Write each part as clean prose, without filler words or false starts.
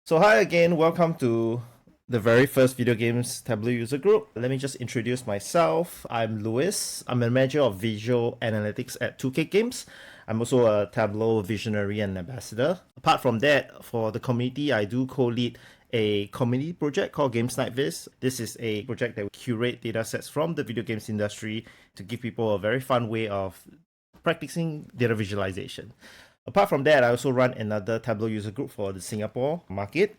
So hi again, welcome to the very first video games Tableau user group. Let me just introduce myself. I'm Louis. I'm a manager of visual analytics at 2K Games. I'm also a Tableau visionary and ambassador. Apart from that, for the community, I do co-lead a community project called Games Night Viz. This is a project that will curate data sets from the video games industry to give people a very fun way of practicing data visualization. Apart from that, I also run another Tableau user group for the Singapore market,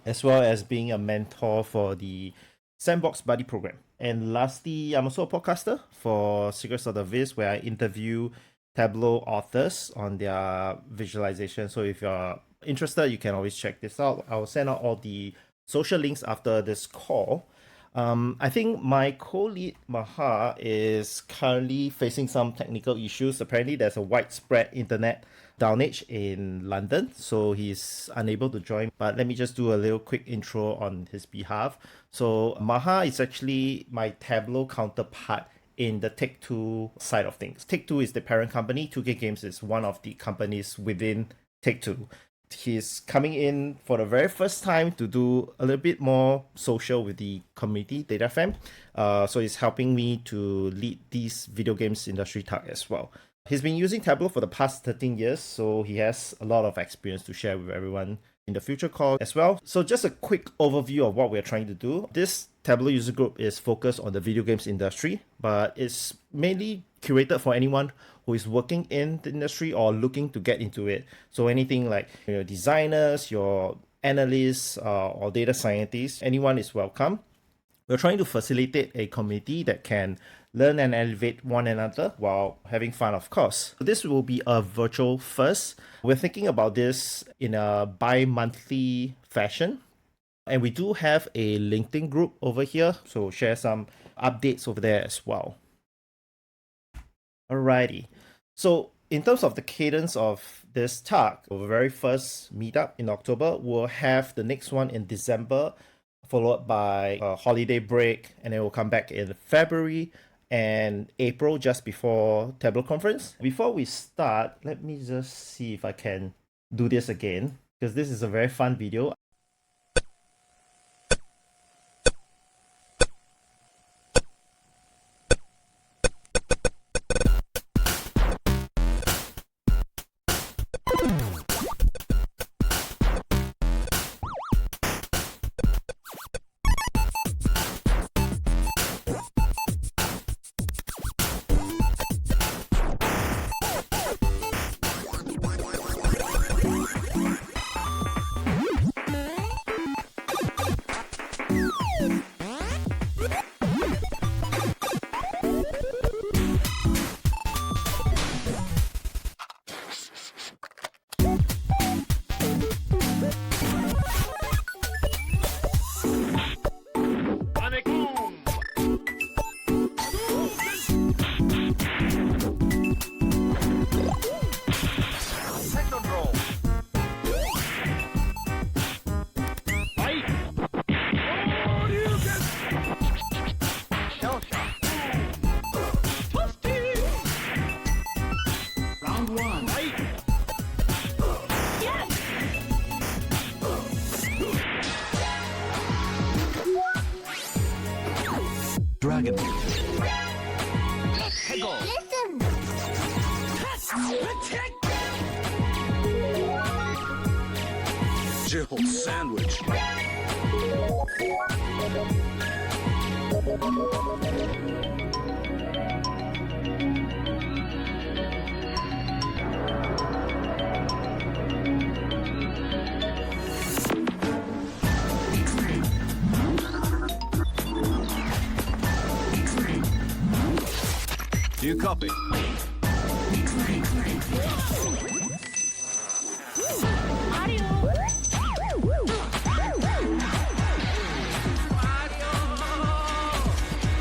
as well as being a mentor for the Sandbox Buddy program. And lastly, I'm also a podcaster for Secrets of the Viz, where I interview Tableau authors on their visualization. So if you're interested, you can always check this out. I'll send out all the social links after this call. I think my co-lead Maha is currently facing some technical issues. Apparently there's a widespread internet downage in London, so he's unable to join. But let me just do a little quick intro on his behalf. So Maha is actually my Tableau counterpart in the Take-Two side of things. Take-Two is the parent company. 2K Games is one of the companies within Take-Two. He's coming in for the very first time to do a little bit more social with the community data fam. So he's helping me to lead these video games industry talk as well. He's been using Tableau for the past 13 years, so he has a lot of experience to share with everyone in the future call as well. So just a quick overview of what we're trying to do. This Tableau user group is focused on the video games industry, but it's mainly curated for anyone who is working in the industry or looking to get into it. So anything like your designers, your analysts, or data scientists, anyone is welcome. We're trying to facilitate a community that can learn and elevate one another while having fun, of course. This will be a virtual first. We're thinking about this in a bi-monthly fashion. And we do have a LinkedIn group over here, so we'll share some updates over there as well. Alrighty. So in terms of the cadence of this talk, our very first meetup in October, we'll have the next one in December, followed by a holiday break, and then we'll come back in February and April just before Tableau conference. Before we start, let me just see if I can do this again, because this is a very fun video. Dragon. Listen. Jill sandwich. Do you copy?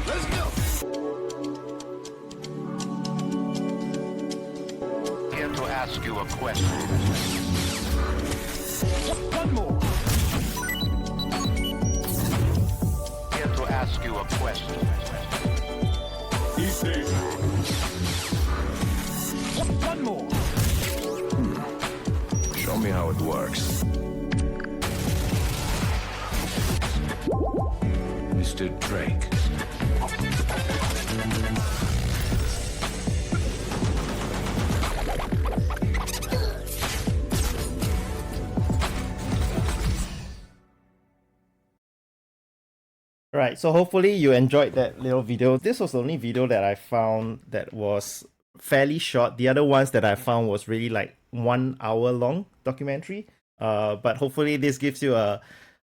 Let's go. Here to ask you a question. One more. Here to ask you a question. Easy. One more. Show me how it works. Mr. Drake. Right, so hopefully you enjoyed that little video. This was the only video that I found that was fairly short. The other ones that I found was really like 1 hour long documentary. But hopefully this gives you a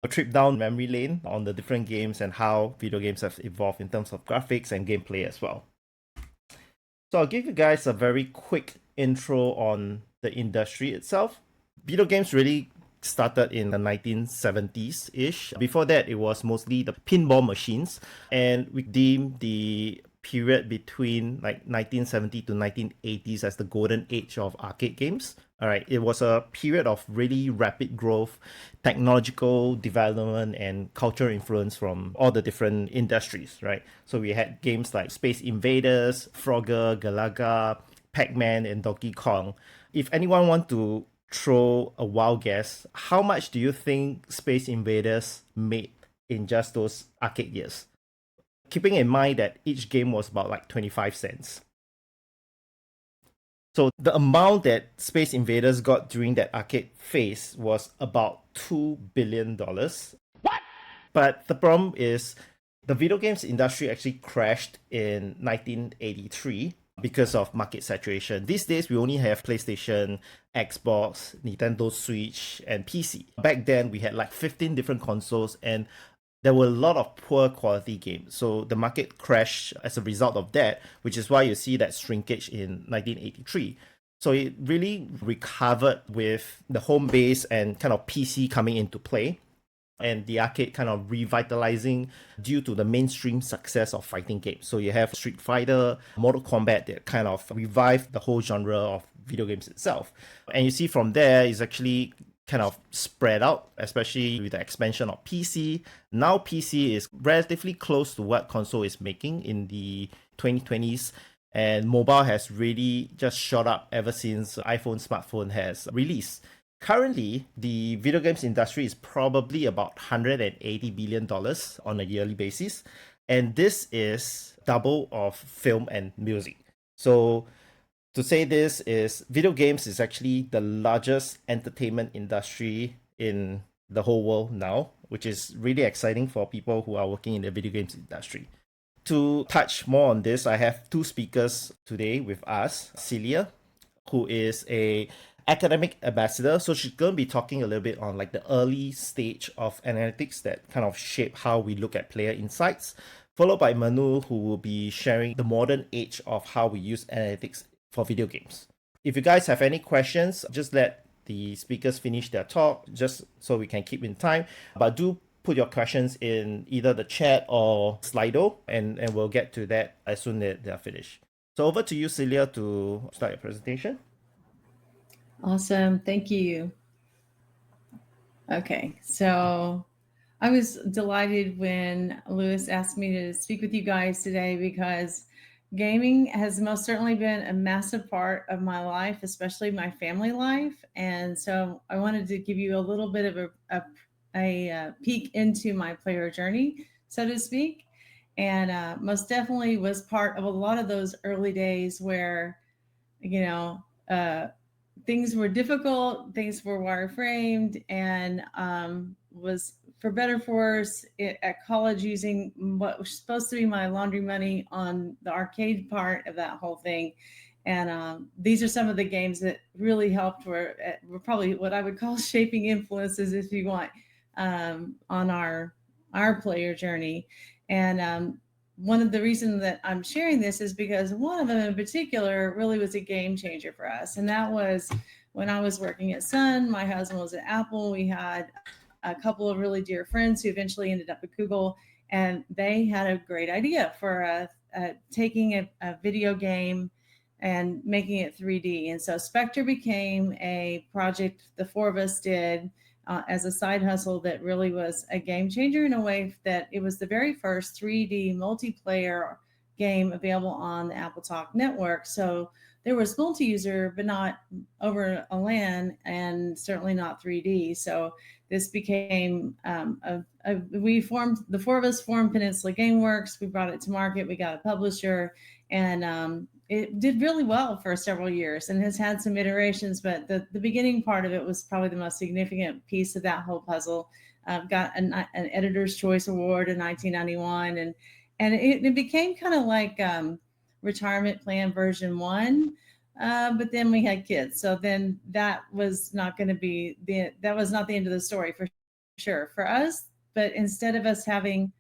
trip down memory lane on the different games and how video games have evolved in terms of graphics and gameplay as well. So I'll give you guys a very quick intro on the industry itself. Video games really started in the 1970s-ish. Before that, it was mostly the pinball machines, and we deem the period between like 1970 to 1980s as the golden age of arcade games. All right, it was a period of really rapid growth, technological development, and cultural influence from all the different industries, right? So we had games like Space Invaders, Frogger, Galaga, Pac-Man, and Donkey Kong. If anyone want to throw a wild guess, how much do you think Space Invaders made in just those arcade years? Keeping in mind that each game was about like 25 cents. So the amount that Space Invaders got during that arcade phase was about $2 billion. What? But the problem is the video games industry actually crashed in 1983 because of market saturation. These days, we only have PlayStation, Xbox, Nintendo Switch, and PC. Back then, we had like 15 different consoles, and there were a lot of poor quality games. So the market crashed as a result of that, which is why you see that shrinkage in 1983. So it really recovered with the home base and kind of PC coming into play, and the arcade kind of revitalizing due to the mainstream success of fighting games. So you have Street Fighter, Mortal Kombat that kind of revived the whole genre of video games itself. And you see from there is actually kind of spread out, especially with the expansion of PC. Now PC is relatively close to what console is making in the 2020s. And mobile has really just shot up ever since iPhone smartphone has released. Currently, the video games industry is probably about $180 billion on a yearly basis. And this is double of film and music. So to say this is video games is actually the largest entertainment industry in the whole world now, which is really exciting for people who are working in the video games industry. To touch more on this, I have two speakers today with us. Celia, who is a academic ambassador. So she's going to be talking a little bit on like the early stage of analytics that kind of shape how we look at player insights, followed by Manu, who will be sharing the modern age of how we use analytics for video games. If you guys have any questions, just let the speakers finish their talk, just so we can keep in time. But do put your questions in either the chat or Slido, and we'll get to that as soon as they're finished. So over to you, Celia, to start your presentation. Awesome. Thank you. Okay, so I was delighted when Lewis asked me to speak with you guys today because gaming has most certainly been a massive part of my life, especially my family life. And so I wanted to give you a little bit of a peek into my player journey, so to speak. And most definitely was part of a lot of those early days where, things were difficult, things were wireframed, and was for better for worse at college using what was supposed to be my laundry money on the arcade part of that whole thing. And these are some of the games that really helped, were probably what I would call shaping influences, if you want, on our player journey. And one of the reasons that I'm sharing this is because one of them in particular really was a game changer for us. And that was when I was working at Sun, my husband was at Apple. We had a couple of really dear friends who eventually ended up at Google, and they had a great idea for taking a video game and making it 3D. And so Spectre became a project the four of us did as a side hustle that really was a game changer in a way that it was the very first 3D multiplayer game available on the Apple Talk network. So there was multi-user, but not over a LAN, and certainly not 3D. So this became we formed, the four of us formed Peninsula Gameworks. We brought it to market. We got a publisher, and it did really well for several years and has had some iterations. But the beginning part of it was probably the most significant piece of that whole puzzle. Got an Editor's Choice Award in 1991, and it became kind of like retirement plan version 1. But then we had kids, so then that was not going to be that was not the end of the story for sure for us. But instead of us having,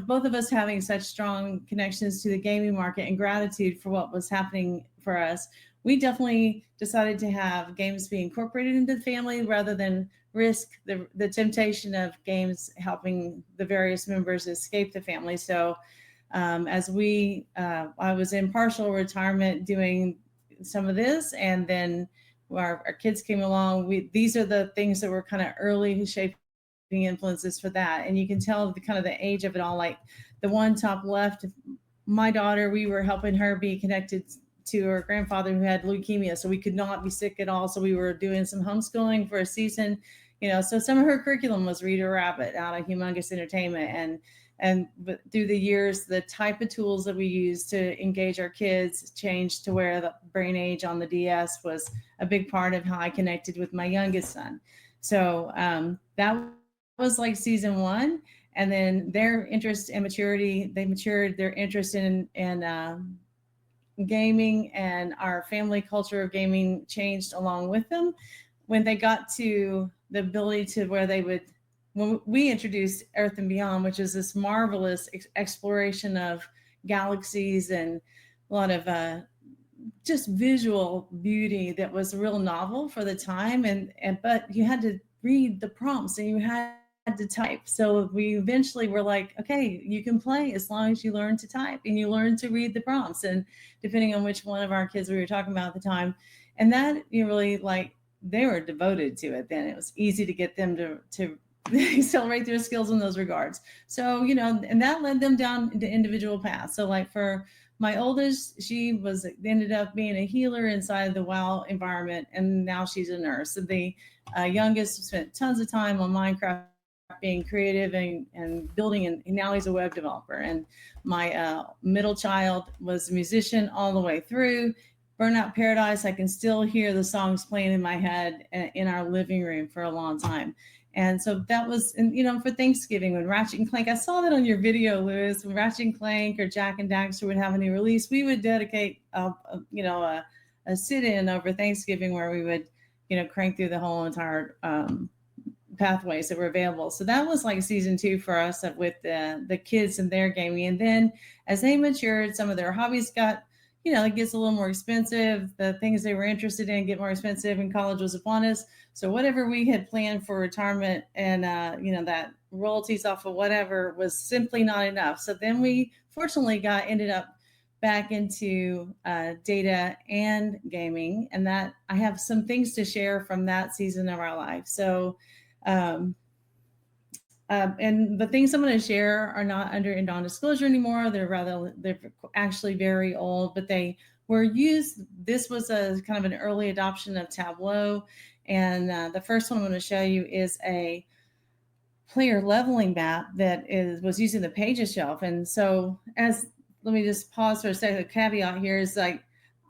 both of us having such strong connections to the gaming market and gratitude for what was happening for us, we definitely decided to have games be incorporated into the family rather than risk the temptation of games helping the various members escape the family. So I was in partial retirement doing some of this, and then our kids came along. These are the things that were kind of early shaping influences for that, and you can tell the age of it all. Like the one top left, my daughter, we were helping her be connected to her grandfather who had leukemia, so we could not be sick at all. So we were doing some homeschooling for a season, so some of her curriculum was Reader Rabbit out of Humongous Entertainment, but through the years, the type of tools that we use to engage our kids changed to where the brain age on the DS was a big part of how I connected with my youngest son. So that was like season 1. And then their interest and maturity, they matured. Their interest in gaming and our family culture of gaming changed along with them. When they got to the ability to where they would, when we introduced Earth and Beyond, which is this marvelous exploration of galaxies and a lot of just visual beauty that was real novel for the time, but you had to read the prompts and you had to type. So we eventually were like, okay, you can play as long as you learn to type and you learn to read the prompts. And depending on which one of our kids we were talking about at the time, and that really, like, they were devoted to it. Then it was easy to get them to accelerate their skills in those regards. So, and that led them down into individual paths. So like for my oldest, she ended up being a healer inside the WoW environment, and now she's a nurse. And the youngest spent tons of time on Minecraft being creative and building, and now he's a web developer. And my middle child was a musician all the way through. Burnout Paradise, I can still hear the songs playing in my head in our living room for a long time. And so that was, and for Thanksgiving when Ratchet and Clank, I saw that on your video, Lewis, when Ratchet and Clank or Jack and Daxter would have a new release, we would dedicate, a sit-in over Thanksgiving where we would, crank through the whole entire pathways that were available. So that was like season 2 for us with the kids and their gaming. And then as they matured, some of their hobbies got, it gets a little more expensive. The things they were interested in get more expensive, and college was upon us. So whatever we had planned for retirement and, that royalties off of whatever was simply not enough. So then we fortunately ended up back into data and gaming, and that I have some things to share from that season of our life. So, and the things I'm going to share are not under non-disclosure anymore. They're actually very old, but they were used. This was a kind of an early adoption of Tableau. And the first one I'm going to show you is a player leveling map that was using the Pages shelf. And so let me just pause for a second. The caveat here is like,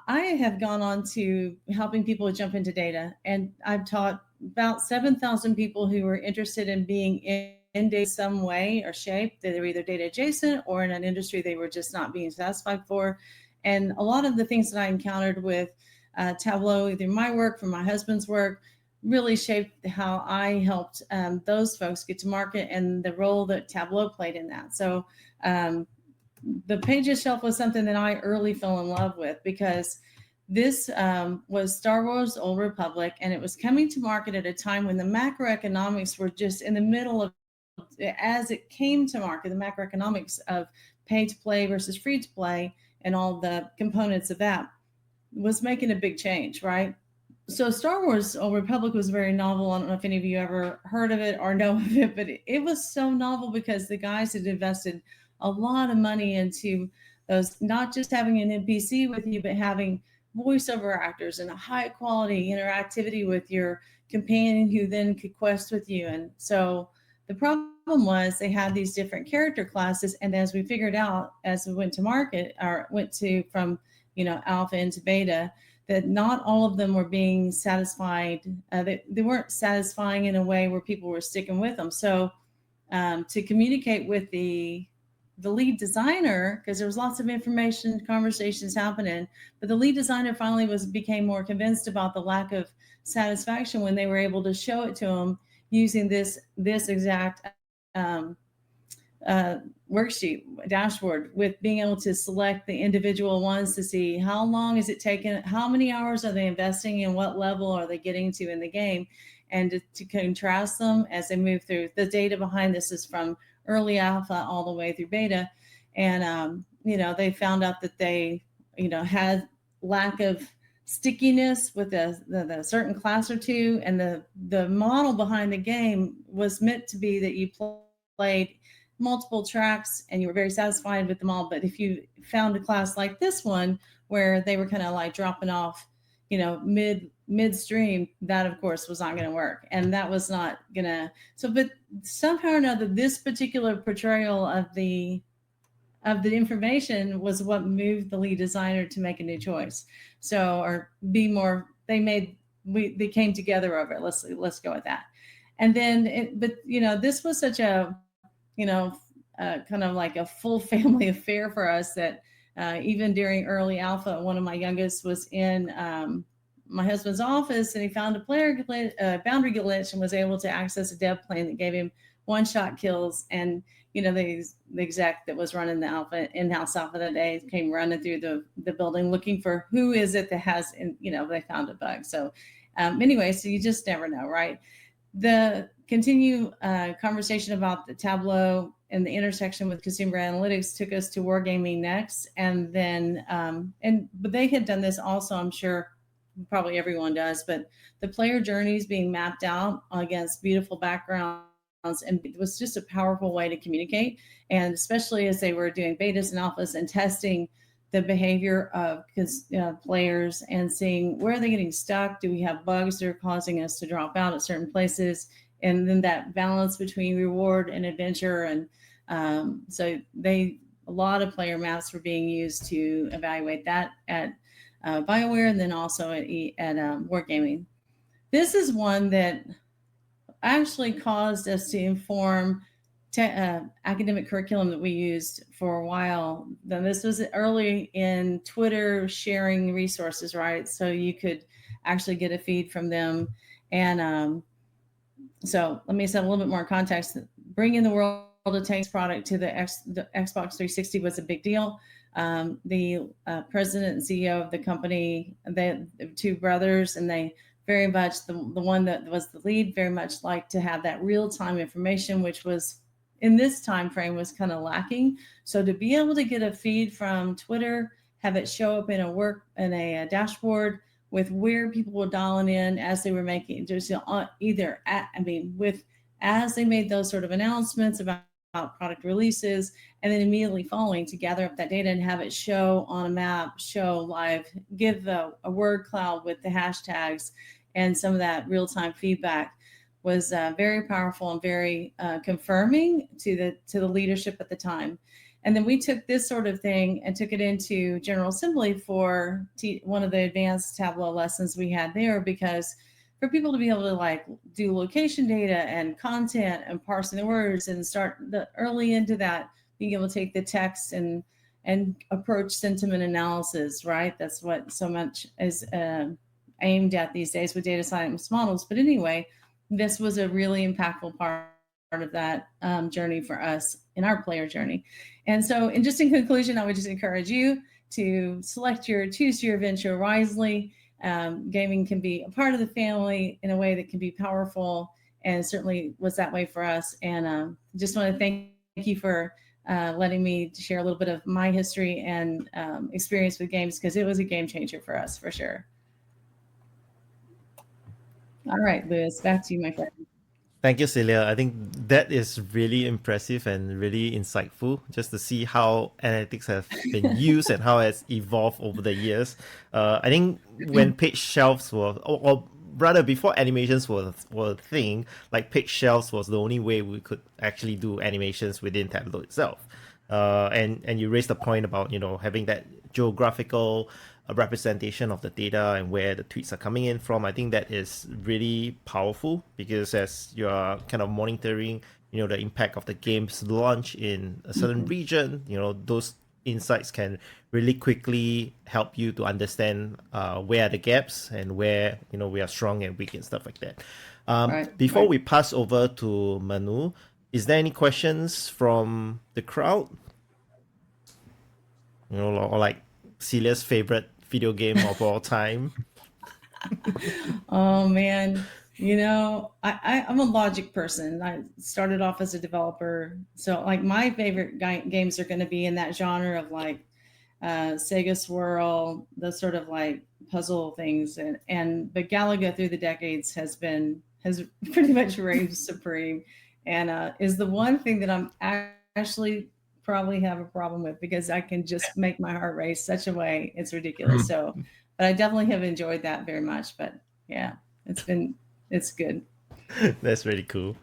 I have gone on to helping people jump into data, and I've taught about 7,000 people who are interested in being in data some way or shape. They were either data adjacent or in an industry they were just not being satisfied for. And a lot of the things that I encountered with Tableau, either my work, from my husband's work, really shaped how I helped those folks get to market and the role that Tableau played in that. So the Pages shelf was something that I early fell in love with, because this was Star Wars Old Republic, and it was coming to market at a time when the macroeconomics were just in the middle of, as it came to market, the macroeconomics of pay to play versus free to play and all the components of that was making a big change, right? So Star Wars Old Republic was very novel. I don't know if any of you ever heard of it or know of it, but it was so novel because the guys had invested a lot of money into those, not just having an NPC with you, but having voiceover actors and a high quality interactivity with your companion who then could quest with you. And so the problem was they had these different character classes, and as we figured out as we went to market or went to from alpha into beta, that not all of them were being satisfied. They weren't satisfying in a way where people were sticking with them. So to communicate with the lead designer, because there was lots of information, conversations happening, but the lead designer finally became more convinced about the lack of satisfaction when they were able to show it to him using this exact worksheet dashboard, with being able to select the individual ones to see how long is it taking, how many hours are they investing, and what level are they getting to in the game, and to contrast them as they move through. The data behind this is from early alpha all the way through beta, and they found out that they had lack of stickiness with the certain class or two, and the model behind the game was meant to be that you played multiple tracks and you were very satisfied with them all. But if you found a class like this one where they were kind of like dropping off midstream, that of course was not going to work, and that was not gonna. But somehow or another, this particular portrayal of the information was what moved the lead designer to make a new choice. They came together over it. Let's go with that. And then this was such a kind of like a full family affair for us that even during early alpha, one of my youngest was in my husband's office, and he found a boundary glitch and was able to access a dev plane that gave him one-shot kills. And the exec that was running the in-house alpha that day came running through the building looking for who is it that has, they found a bug. So anyway, so you just never know, right? The conversation about the Tableau and the intersection with consumer analytics took us to wargaming next. And then, but they had done this also, I'm sure probably everyone does, but the player journeys being mapped out against beautiful backgrounds, and it was just a powerful way to communicate. And especially as they were doing betas and alphas and testing the behavior of players and seeing where are they getting stuck, do we have bugs that are causing us to drop out at certain places, and then that balance between reward and adventure. And so a lot of player maps were being used to evaluate that at BioWare, and then also at Wargaming. This is one that actually caused us to inform academic curriculum that we used for a while. Then this was early in Twitter sharing resources, right? So you could actually get a feed from them. And so let me set a little bit more context. Bringing the World of Tanks product to the Xbox 360 was a big deal. The president and CEO of the company, they two brothers, and they very much, the one that was the lead, very much liked to have that real-time information, which was in this time frame was kind of lacking. So to be able to get a feed from Twitter, have it show up in a dashboard with where people were dialing in as they were making, just as they made those sort of announcements about product releases, and then immediately following to gather up that data and have it show on a map, show live, give a word cloud with the hashtags and some of that real-time feedback was very powerful and very confirming to the leadership at the time. And then we took this sort of thing and took it into General Assembly for one of the advanced Tableau lessons we had there, because for people to be able to do location data and content and parsing the words and start early into that, being able to take the text and approach sentiment analysis, right? That's what so much is aimed at these days with data science models. But anyway, this was a really impactful part of that journey for us in our player journey. And so, in conclusion, I would just encourage you to choose your adventure wisely. Gaming can be a part of the family in a way that can be powerful, and certainly was that way for us. And just want to thank you for letting me share a little bit of my history and experience with games, because it was a game changer for us, for sure. All right, Lewis, back to you, my friend. Thank you, Celia. I think that is really impressive and really insightful, just to see how analytics have been used and how it's evolved over the years. I think when page shelves were, or rather before animations were a thing, like pixels was the only way we could actually do animations within Tableau itself. And you raised the point about having that geographical representation of the data and where the tweets are coming in from. I think that is really powerful because as you are kind of monitoring the impact of the game's launch in a certain region, those insights can really quickly help you to understand where are the gaps and where we are strong and weak and stuff like that. Before we pass over to Manu, is there any questions from the crowd? Or like Celia's favorite video game of all time? Oh man, I'm a logic person. I started off as a developer, so like my favorite games are going to be in that genre of like Sega Swirl, those sort of like puzzle things, but Galaga through the decades has pretty much reigned supreme, and is the one thing that I'm actually probably have a problem with because I can just make my heart race such a way it's ridiculous. So, but I definitely have enjoyed that very much. But yeah, it's good. That's really cool.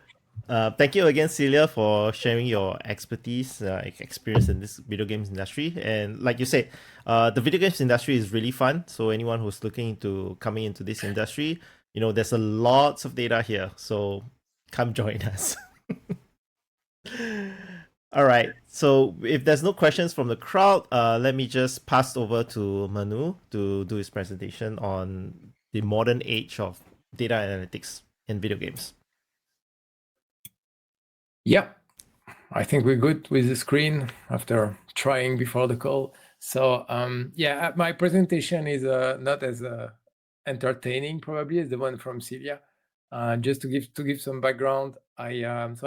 Thank you again, Celia, for sharing your expertise, experience in this video games industry. And like you said, the video games industry is really fun. So anyone who's looking into coming into this industry, there's a lots of data here. So come join us. All right. So if there's no questions from the crowd, let me just pass over to Manu to do his presentation on the modern age of data analytics in video games. Yeah, I think we're good with the screen after trying before the call. So yeah, my presentation is not as entertaining probably as the one from Celia. Just to give some background, I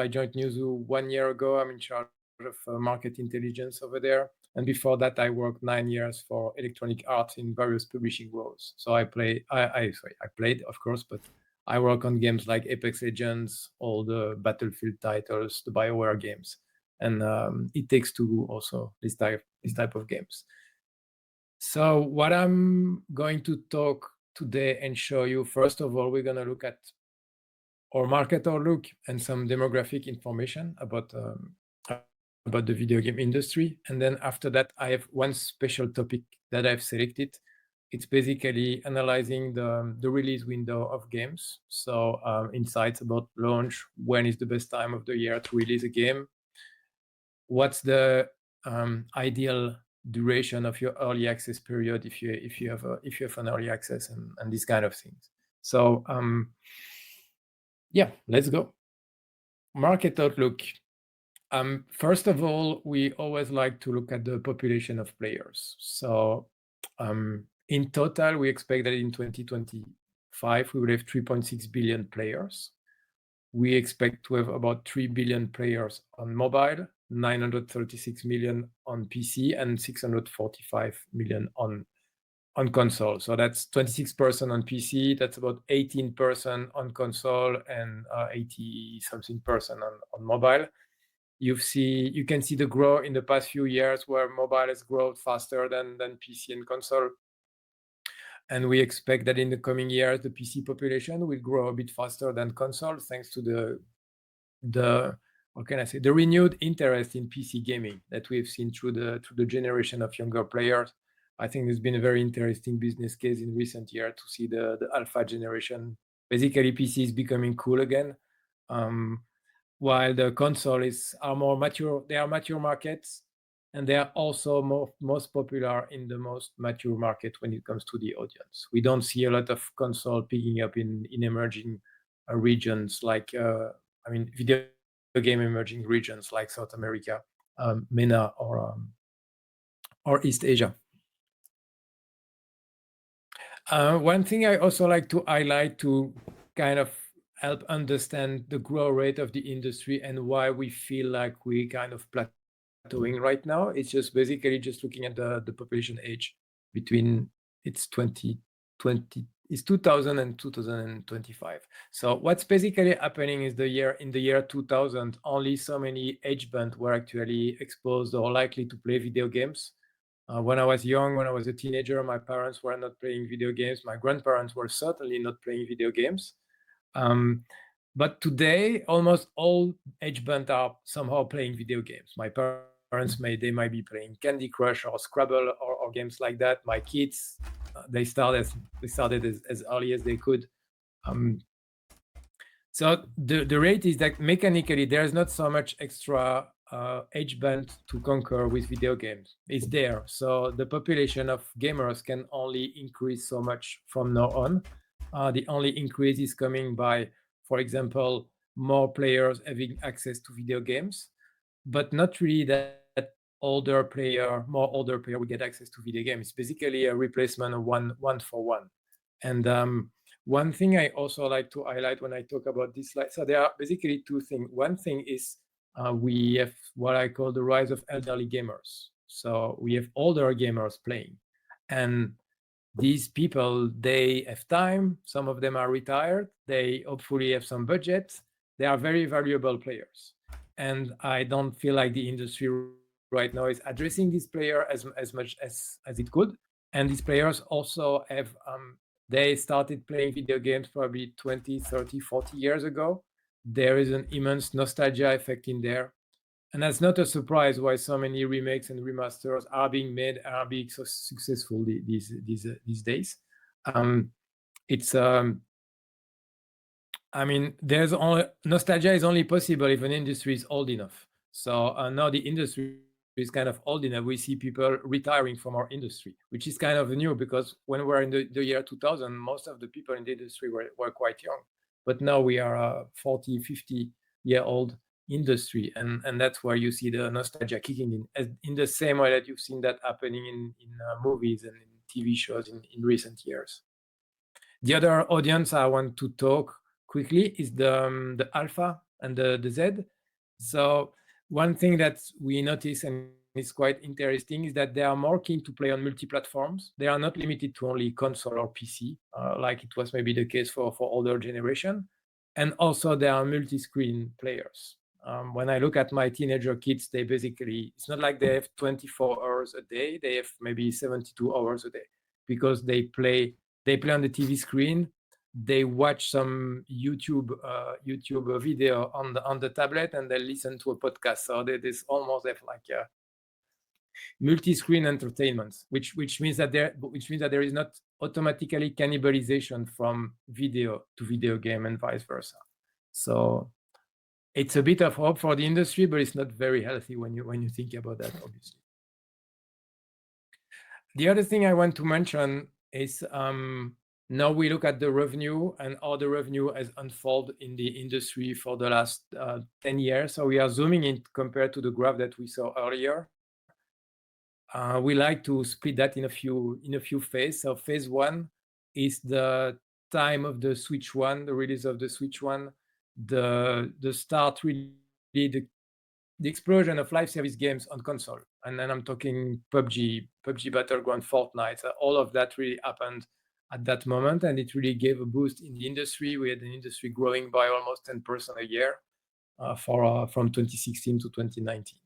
joined Newzoo 1 year ago. I'm in charge of market intelligence over there, and before that, I worked 9 years for Electronic Arts in various publishing roles. So I played, of course, but I work on games like Apex Legends, all the Battlefield titles, the BioWare games, and It Takes Two also, this type of games. So what I'm going to talk today and show you, first of all, we're going to look at our market outlook and some demographic information about the video game industry. And then after that, I have one special topic that I've selected. It's basically analyzing the release window of games. So insights about launch, when is the best time of the year to release a game, what's the ideal duration of your early access period if you have an early access, and these kind of things. So yeah, let's go. Market outlook. First of all, we always like to look at the population of players. So in total, we expect that in 2025, we will have 3.6 billion players. We expect to have about 3 billion players on mobile, 936 million on PC, and 645 million on console. So that's 26% on PC, that's about 18% on console, and 80-something% on mobile. You can see the growth in the past few years where mobile has grown faster than PC and console. And we expect that in the coming years, the PC population will grow a bit faster than console, thanks to the renewed interest in PC gaming that we've seen through the generation of younger players. I think there's been a very interesting business case in recent years to see the alpha generation. Basically, PC is becoming cool again, while the consoles are more mature. They are mature markets, and they are also most popular in the most mature market when it comes to the audience. We don't see a lot of console picking up in emerging regions like, video game emerging regions like South America, MENA, or East Asia. One thing I also like to highlight to kind of help understand the growth rate of the industry and why we feel like we kind of plateauing right now. It's just basically just looking at the population age between it's 2000 and 2025. So what's basically happening is in the year 2000, only so many age band were actually exposed or likely to play video games. When I was young, when I was a teenager, my parents were not playing video games. My grandparents were certainly not playing video games. But today, almost all age band are somehow playing video games. My parents they might be playing Candy Crush or Scrabble or games like that. My kids, they started as early as they could. So the rate is that mechanically there's not so much extra age band to conquer with video games. It's there. So the population of gamers can only increase so much from now on. The only increase is coming by, for example, more players having access to video games, but not really that more older player will get access to video games. It's basically a replacement of one for one. And one thing I also like to highlight when I talk about this slide, so there are basically two things. One thing is we have what I call the rise of elderly gamers. So we have older gamers playing, and these people, they have time. Some of them are retired. They hopefully have some budget. They are very valuable players. And I don't feel like the industry right now is addressing this player as much as it could. And these players also have, they started playing video games probably 20, 30, 40 years ago. There is an immense nostalgia effect in there. And that's not a surprise why so many remakes and remasters are being made, are being so successful these days. I mean, nostalgia is only possible if an industry is old enough. So now the industry is kind of old enough. We see people retiring from our industry, which is kind of new, because when we're in the year 2000, most of the people in the industry were quite young. But now we are a 40, 50-year-old industry, and that's where you see the nostalgia kicking in the same way that you've seen that happening in movies and in TV shows in recent years. The other audience I want to talk quickly is the alpha and the Z. So one thing that we notice, and is quite interesting, is that they are more keen to play on multi-platforms. They are not limited to only console or PC, like it was maybe the case for older generation. And also they are multi-screen players. When I look at my teenager kids, they basically, it's not like they have 24 hours a day, they have maybe 72 hours a day, because they play on the TV screen, they watch some YouTube video on the tablet, and they listen to a podcast. So they almost have like a multi-screen entertainment, which means that there is not automatically cannibalization from video to video game and vice versa. So it's a bit of hope for the industry, but it's not very healthy when you think about that, obviously. The other thing I want to mention is now we look at the revenue and how the revenue has unfolded in the industry for the last 10 years. So we are zooming in compared to the graph that we saw earlier. We like to split that in a few phases. So phase one is the time of the Switch 1, the release of the Switch 1, the start, really the explosion of live service games on console. And then I'm talking PUBG Battleground, Fortnite. So all of that really happened at that moment, and it really gave a boost in the industry. We had an industry growing by almost 10% a year from 2016 to 2019.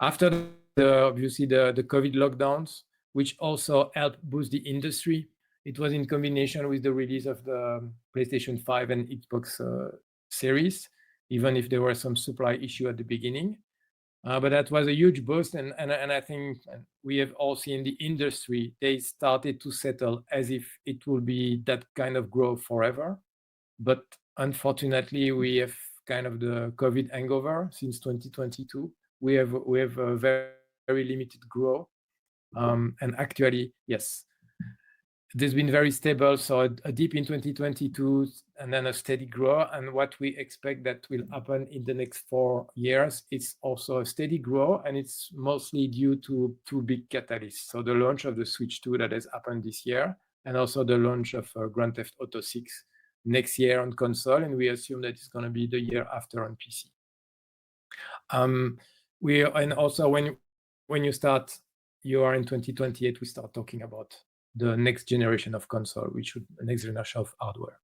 After obviously the COVID lockdowns, which also helped boost the industry, it was in combination with the release of the PlayStation 5 and Xbox series, even if there were some supply issue at the beginning. But that was a huge boost, and I think we have all seen the industry, they started to settle as if it will be that kind of growth forever. But unfortunately, we have kind of the COVID hangover since 2022. We have a very, very limited growth. And actually, yes, there's been very stable. So a dip in 2022 and then a steady growth. And what we expect that will happen in the next 4 years, it's also a steady growth, and it's mostly due to two big catalysts. So the launch of the Switch 2 that has happened this year, and also the launch of Grand Theft Auto 6 next year on console. And we assume that it's going to be the year after on PC. And also when you are in 2028, we start talking about the next generation of console, the next generation of hardware.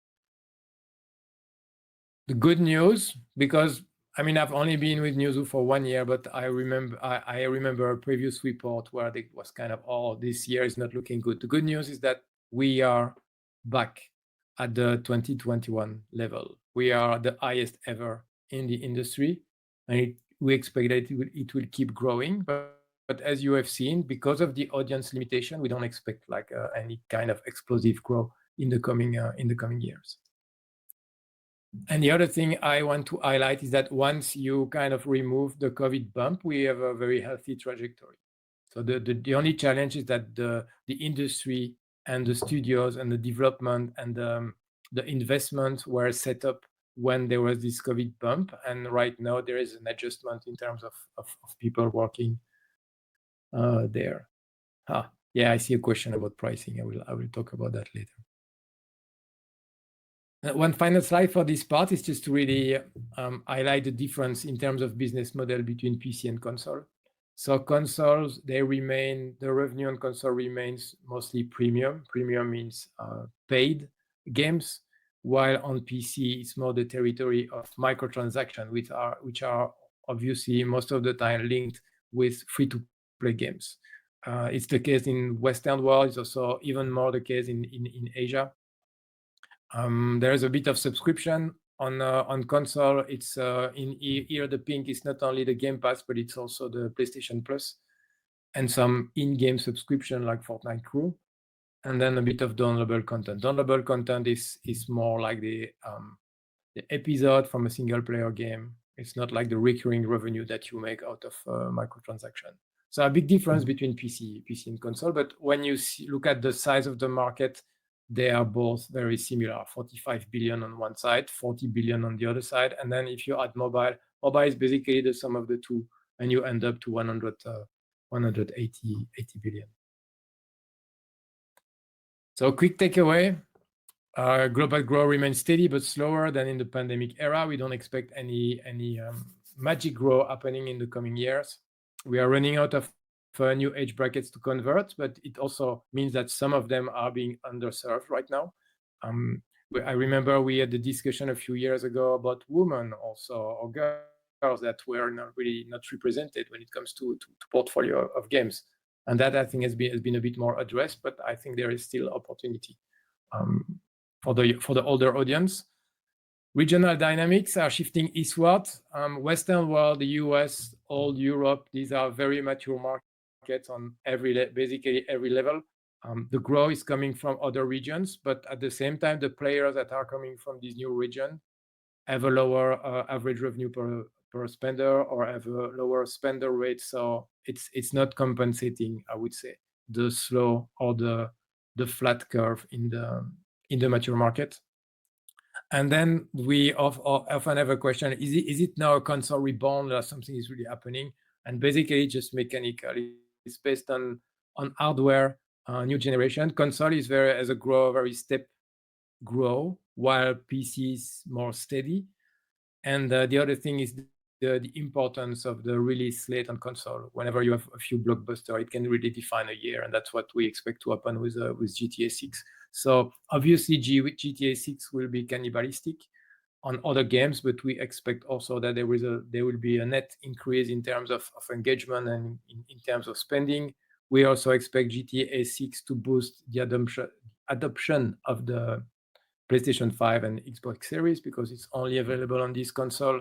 The good news, because I mean, I've only been with Newzoo for 1 year, but I remember a previous report where it was kind of, oh, this year is not looking good. The good news is that we are back at the 2021 level. We are the highest ever in the industry, and we expect that it will keep growing. But as you have seen, because of the audience limitation, we don't expect like any kind of explosive growth in the coming years. And the other thing I want to highlight is that once you kind of remove the COVID bump, we have a very healthy trajectory. So the only challenge is that the industry and the studios and the development and the investments were set up when there was this COVID bump. And right now there is an adjustment in terms of people working there. Yeah, I see a question about pricing. I will talk about that later. One final slide for this part is just to really highlight the difference in terms of business model between PC and console. So consoles, the revenue on console remains mostly premium. Premium means paid games, while on PC it's more the territory of microtransaction, which are obviously most of the time linked with free-to-play games. It's the case in Western world. It's also even more the case in Asia. There is a bit of subscription on console. It's in here the pink is not only the Game Pass, but it's also the PlayStation Plus and some in-game subscription like Fortnite Crew, and then a bit of downloadable content. Downloadable content is more like the episode from a single player game. It's not like the recurring revenue that you make out of microtransaction. So a big difference between PC and console. But when you look at the size of the market, they are both very similar, 45 billion on one side, 40 billion on the other side. And then if you add mobile is basically the sum of the two, and you end up to 180 billion. So quick takeaway, global growth remains steady, but slower than in the pandemic era. We don't expect any magic growth happening in the coming years. We are running out of new age brackets to convert, but it also means that some of them are being underserved right now. I remember we had the discussion a few years ago about women also, or girls that were not represented when it comes to portfolio of games. And that I think has been a bit more addressed, but I think there is still opportunity for the older audience. Regional dynamics are shifting eastward. Western world, the US, all Europe, these are very mature markets on basically every level. The growth is coming from other regions, but at the same time, the players that are coming from this new region have a lower average revenue per spender, or have a lower spender rate. So it's not compensating, I would say, the slow or the flat curve in the mature market. And then we often have a question: is it now a console rebound, or something is really happening? And basically, just mechanically, it's based on hardware, new generation. Console is very step grow, while PC is more steady. And the other thing is the importance of the release slate on console. Whenever you have a few blockbusters, it can really define a year, and that's what we expect to happen with GTA 6. So obviously, GTA 6 will be cannibalistic on other games, but we expect also that there will be a net increase in terms of engagement and in terms of spending. We also expect GTA 6 to boost the adoption of the PlayStation 5 and Xbox Series, because it's only available on this console.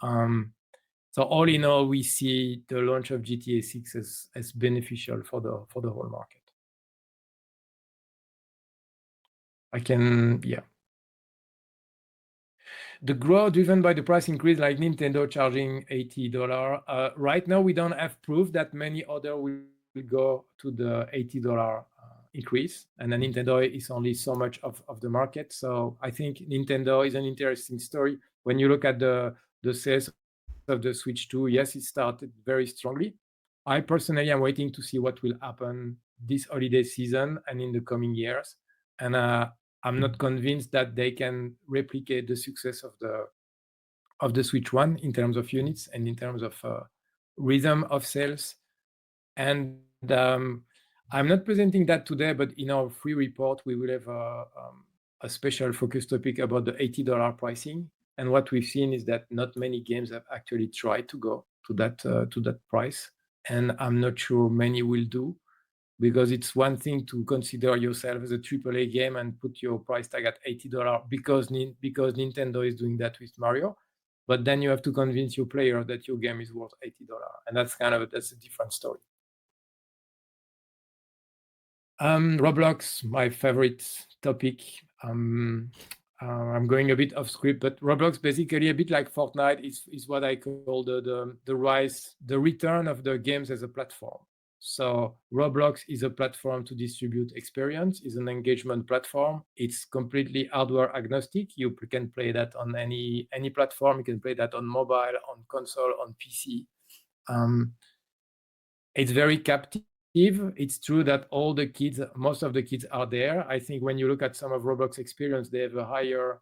So all in all, we see the launch of GTA 6 as beneficial for the whole market. The growth driven by the price increase, like Nintendo charging $80. Right now, we don't have proof that many other will go to the $80 increase, and then Nintendo is only so much of the market. So I think Nintendo is an interesting story. When you look at the sales of the Switch 2, yes, it started very strongly. I personally am waiting to see what will happen this holiday season and in the coming years. And I'm not convinced that they can replicate the success of the Switch 1 in terms of units and in terms of rhythm of sales. And I'm not presenting that today, but in our free report, we will have a special focus topic about the $80 pricing. And what we've seen is that not many games have actually tried to go to that price. And I'm not sure many will do, because it's one thing to consider yourself as a AAA game and put your price tag at $80 because Nintendo is doing that with Mario. But then you have to convince your player that your game is worth $80. And that's a different story. Roblox, my favorite topic. I'm going a bit off script, but Roblox, basically a bit like Fortnite, is what I call the return of the games as a platform. So Roblox is a platform to distribute experience, is an engagement platform. It's completely hardware agnostic. You can play that on any platform. You can play that on mobile, on console, on PC. It's very captive. It's true that most of the kids are there. I think when you look at some of Roblox experience, they have a higher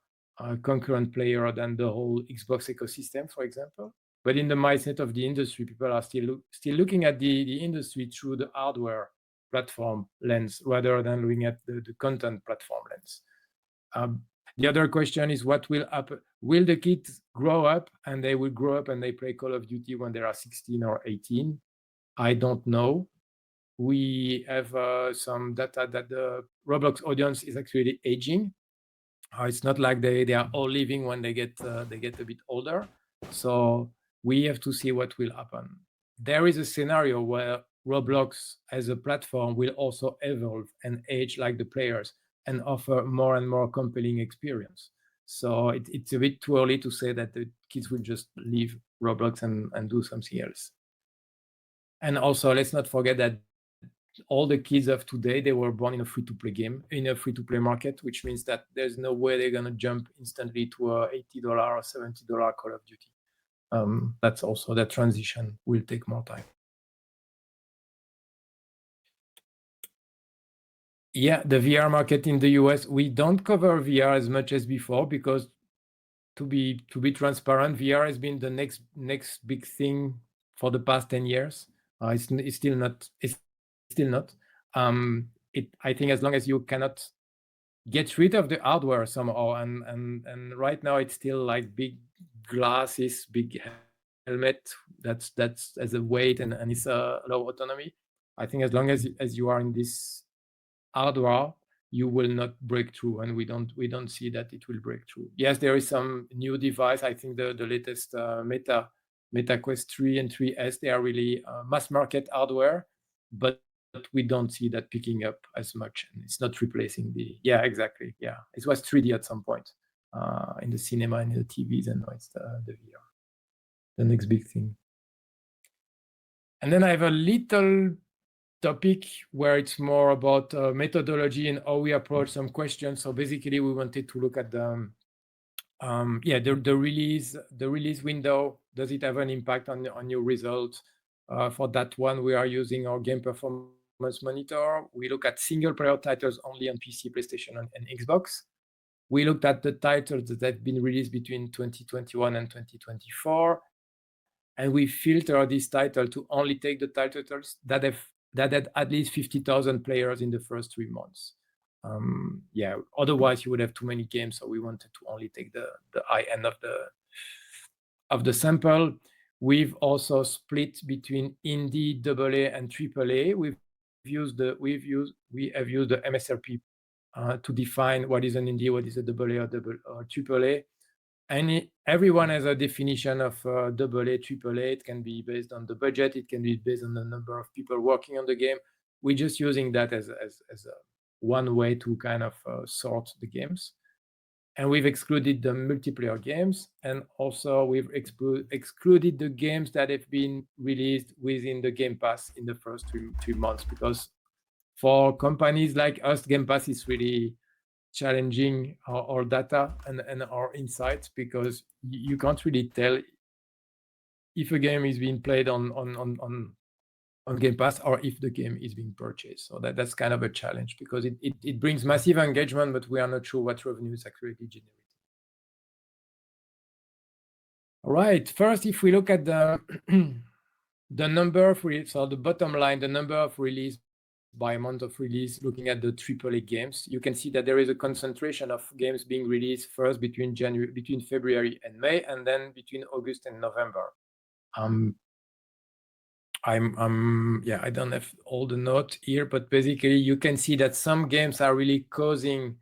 concurrent player than the whole Xbox ecosystem, for example. But in the mindset of the industry, people are still looking at the industry through the hardware platform lens rather than looking at the content platform lens. The other question is, what will happen? Will the kids grow up and they will grow up and they play Call of Duty when they are 16 or 18? I don't know. We have some data that the Roblox audience is actually aging. It's not like they are all leaving when they get a bit older. So we have to see what will happen. There is a scenario where Roblox as a platform will also evolve and age like the players and offer more and more compelling experience. So it's a bit too early to say that the kids will just leave Roblox and do something else. And also, let's not forget that all the kids of today, they were born in a free-to-play game, in a free-to-play market, which means that there's no way they're going to jump instantly to a $80 or $70 Call of Duty. That's also, that transition will take more time. Yeah, the VR market in the US, we don't cover VR as much as before because, to be transparent, VR has been the next big thing for the past 10 years. It's still not. I think as long as you cannot get rid of the hardware somehow, and right now it's still like big glasses, big helmet that's as a weight and it's a low autonomy. I think as long as you are in this hardware, you will not break through, and we don't see that it will break through. Yes, there is some new device. I think the latest Meta Quest 3 and 3S, they are really mass market hardware, but we don't see that picking up as much, and it's not replacing exactly. Yeah, it was 3D at some point in the cinema and in the TVs, and now it's the VR, the next big thing. And then I have a little topic where it's more about methodology and how we approach some questions. So basically, we wanted to look at the release window. Does it have an impact on your results? For that one, we are using our game performance monitor. We look at single player titles only on PC, PlayStation, and Xbox. We looked at the titles that have been released between 2021 and 2024, and we filter this title to only take the titles that had at least 50,000 players in the first 3 months. Otherwise you would have too many games, so we wanted to only take the high end of the sample. We've also split between indie, AA, and AAA. We have used the MSRP to define what is an indie, what is a AA or AAA. And everyone has a definition of AA, AAA. It can be based on the budget. It can be based on the number of people working on the game. We're just using that as one way to kind of sort the games. And we've excluded the multiplayer games, and also we've excluded the games that have been released within the Game Pass in the first 3 months, because for companies like us, Game Pass is really challenging our data and our insights, because you can't really tell if a game is being played on Game Pass or if the game is being purchased. So that's kind of a challenge, because it brings massive engagement, but we are not sure what revenue is actually generating. All right, first, if we look at the number of releases, so the bottom line, the number of release by month of release, looking at the AAA games, you can see that there is a concentration of games being released first between February and May, and then between August and November. I don't have all the notes here, but basically you can see that some games are really causing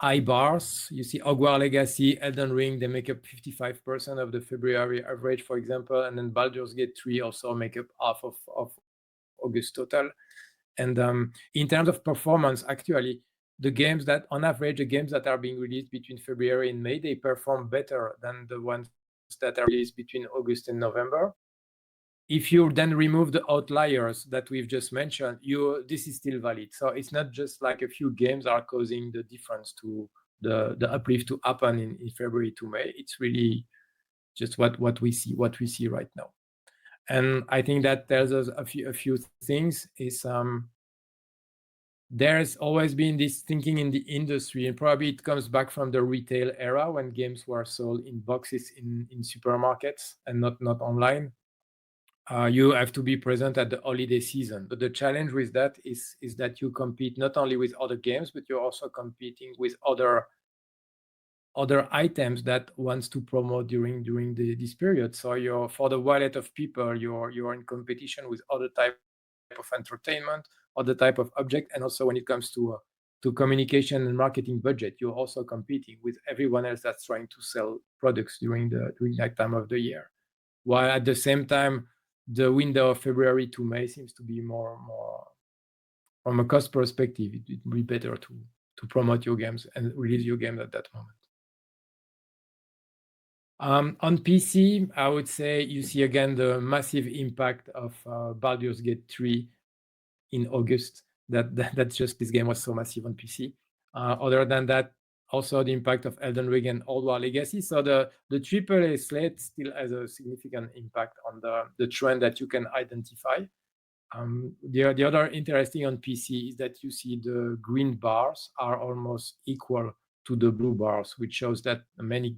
high bars. You see Hogwarts Legacy, Elden Ring, they make up 55% of the February average, for example, and then Baldur's Gate 3 also make up half of August total. And in terms of performance, actually, the games that, on average, the games that are being released between February and May, they perform better than the ones that are released between August and November. If you then remove the outliers that we've just mentioned, this is still valid. So it's not just like a few games are causing the difference to the uplift to happen in February to May. It's really just what we see right now. And I think that tells us a few things. Is there's always been this thinking in the industry, and probably it comes back from the retail era when games were sold in boxes in supermarkets and not online. You have to be present at the holiday season. But the challenge with that is that you compete not only with other games, but you're also competing with other items that wants to promote during this period. So for the wallet of people, you're in competition with other type of entertainment, other type of object, and also when it comes to communication and marketing budget, you're also competing with everyone else that's trying to sell products during that time of the year. While at the same time, the window of February to May seems to be more from a cost perspective. It would be better to promote your games and release your game at that moment. On PC, I would say you see again the massive impact of Baldur's Gate 3 in August. That's just, this game was so massive on PC. Other than that, also the impact of Elden Ring and Hogwarts Legacy. So the AAA slate still has a significant impact on the trend that you can identify. The other interesting on PC is that you see the green bars are almost equal to the blue bars, which shows that many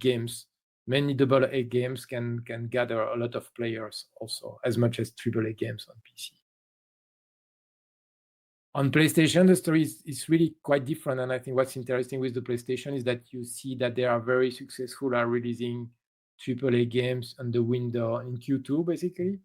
AA games can gather a lot of players also, as much as AAA games on PC. On PlayStation, the story is really quite different. And I think what's interesting with the PlayStation is that you see that they are very successful at releasing AAA games on the window in Q2, basically.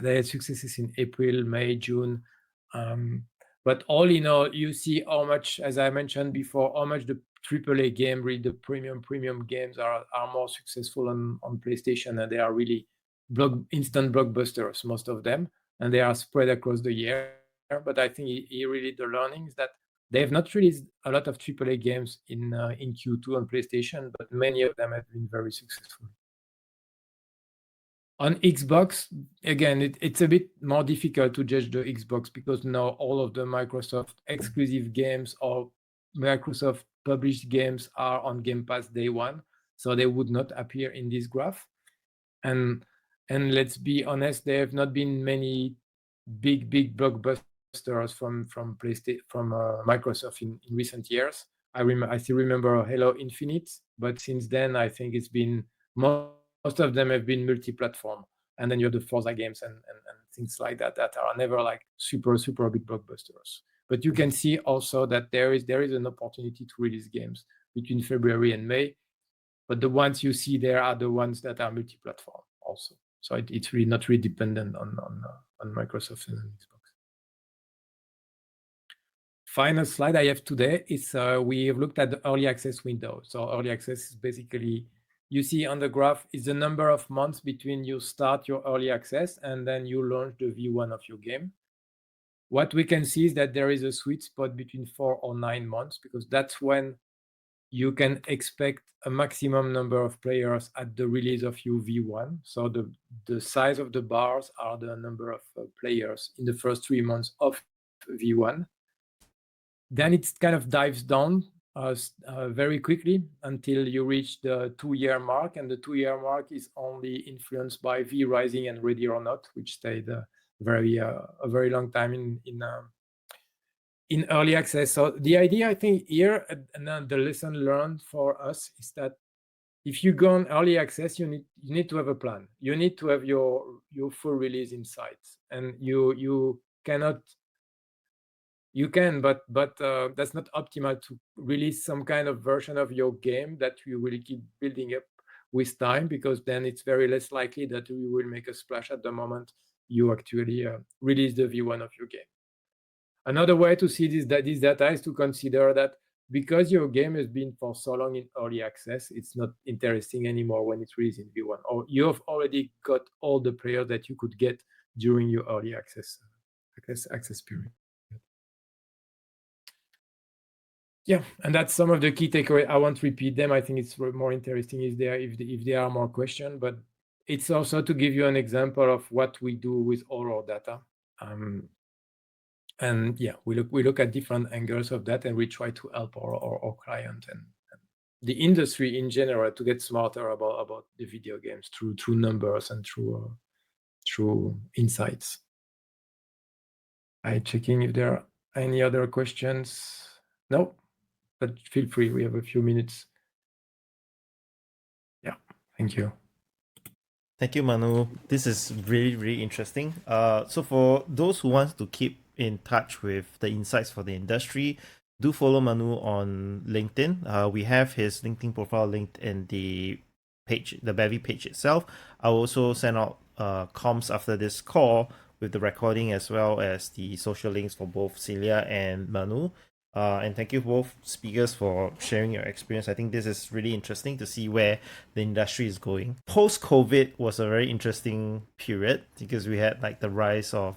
They had successes in April, May, June. But all in all, you see how much, as I mentioned before, how much the AAA game, really the premium games are more successful on PlayStation, and they are really instant blockbusters, most of them, and they are spread across the year. But I think really the learning is that they have not released a lot of AAA games in Q2 on PlayStation, but many of them have been very successful. On Xbox, again, it's a bit more difficult to judge the Xbox because now all of the Microsoft exclusive games or Microsoft published games are on Game Pass day one, so they would not appear in this graph. And let's be honest, there have not been many big blockbusters from Microsoft in recent years. I still remember Halo Infinite, but since then I think it's been most of them have been multi-platform, and then you have the Forza games and things like that are never like super big blockbusters. But you can see also that there is an opportunity to release games between February and May, but the ones you see there are the ones that are multi-platform also. So it's really not really dependent on Microsoft and Xbox. Final slide I have today is we have looked at the early access window. So early access is basically, you see on the graph is the number of months between you start your early access and then you launch the V1 of your game. What we can see is that there is a sweet spot between 4 or 9 months, because that's when you can expect a maximum number of players at the release of your V1. So the size of the bars are the number of players in the first 3 months of V1. Then it kind of dives down very quickly until you reach the 2-year mark, and the 2-year mark is only influenced by V Rising and Ready or Not, which stayed a very long time in early access. So the idea, I think, here, and the lesson learned for us is that if you go on early access, you need to have a plan. You need to have your full release in sight, and you cannot. You can, but that's not optimal to release some kind of version of your game that you will keep building up with time, because then it's very less likely that you will make a splash at the moment you actually release the V1 of your game. Another way to see this data is to consider that because your game has been for so long in early access, it's not interesting anymore when it's released in V1, or you have already got all the players that you could get during your early access period. Yeah, and that's some of the key takeaways. I won't repeat them. I think it's more interesting if there are more questions, but it's also to give you an example of what we do with all our data. And yeah, we look at different angles of that, and we try to help our client and the industry in general to get smarter about the video games through numbers and through insights. I'm checking if there are any other questions. No. But feel free, we have a few minutes. Yeah, thank you. Thank you, Manu. This is really, really interesting. So for those who want to keep in touch with the insights for the industry, do follow Manu on LinkedIn. We have his LinkedIn profile linked in the page, the Bevy page itself. I'll also send out comms after this call with the recording, as well as the social links for both Celia and Manu. And thank you both speakers for sharing your experience. I think this is really interesting to see where the industry is going. Post-COVID was a very interesting period because we had like the rise of